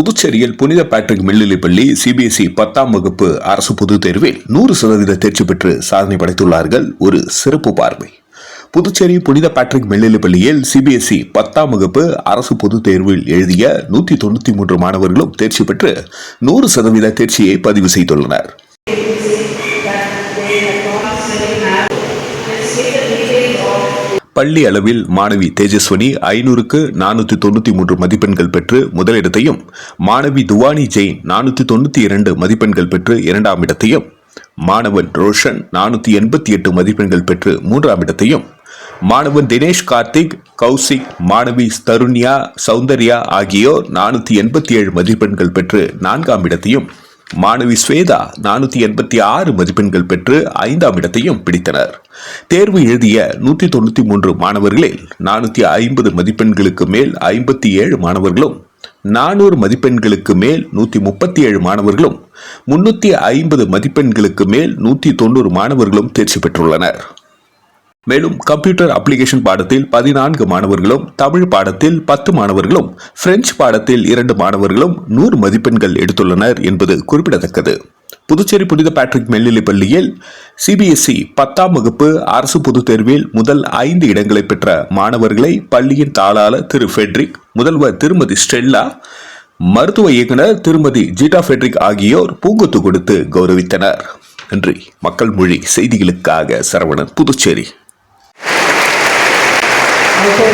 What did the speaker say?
புதுச்சேரியில் புனித பேட்ரிக் மேல்நிலைப்பள்ளி சிபிஎஸ்இ 10ஆம் வகுப்பு அரசு பொதுத் தேர்வில் 100% தேர்ச்சி பெற்று சாதனை படைத்துள்ளார்கள். ஒரு சிறப்பு பார்வை. புதுச்சேரி புனித பேட்ரிக் மேல்நிலைப்பள்ளியில் சிபிஎஸ்இ 10ஆம் வகுப்பு அரசு பொதுத் தேர்வில் எழுதிய 193 மாணவர்களும் தேர்ச்சி பெற்று 100% தேர்ச்சியை பதிவு செய்துள்ளனர். பள்ளி அளவில் மாணவி தேஜஸ்வனி 500க்கு 493 மதிப்பெண்கள் பெற்று முதலிடத்தையும், மாணவி துவானி ஜெயின் 492 மதிப்பெண்கள் பெற்று இரண்டாம் இடத்தையும், மாணவன் ரோஷன் 488 மதிப்பெண்கள் பெற்று மூன்றாம் இடத்தையும், மாணவன் தினேஷ் கார்த்திக், கௌசிக், மாணவி தருண்யா, சௌந்தர்யா ஆகியோர் 487 மதிப்பெண்கள் பெற்று நான்காம் இடத்தையும், மாணவி ஸ்வேதா 486 மதிப்பெண்கள் பெற்று ஐந்தாம் இடத்தையும் பிடித்தனர். தேர்வு எழுதிய 193 மாணவர்களில் 450 மதிப்பெண்களுக்கு மேல் 57 மாணவர்களும், 400 மதிப்பெண்களுக்கு மேல் 137 மாணவர்களும், 350 மதிப்பெண்களுக்கு மேல் 190 மாணவர்களும் தேர்ச்சி பெற்றுள்ளனர். மேலும் கம்ப்யூட்டர் அப்ளிகேஷன் பாடத்தில் 14 மாணவர்களும், தமிழ் பாடத்தில் 10 மாணவர்களும், பிரெஞ்சு பாடத்தில் 2 மாணவர்களும் 100 மதிப்பெண்கள் எடுத்துள்ளனர் என்பது குறிப்பிடத்தக்கது. புதுச்சேரி புனித பேட்ரிக் மேல்நிலைப்பள்ளியில் சிபிஎஸ்இ 10ஆம் வகுப்பு அரசு பொதுத் தேர்வில் முதல் 5 இடங்களை பெற்ற மாணவர்களை பள்ளியின் தாளாளர் திரு ஃபெட்ரிக், முதல்வர் திருமதி ஸ்டெல்லா, மருத்துவ இயக்குனர் திருமதி ஜீட்டா ஃபெட்ரிக் ஆகியோர் பூங்கொத்து கொடுத்து கௌரவித்தனர். நன்றி. மக்கள் மொழி செய்திகளுக்காக சரவணன், புதுச்சேரி. Also,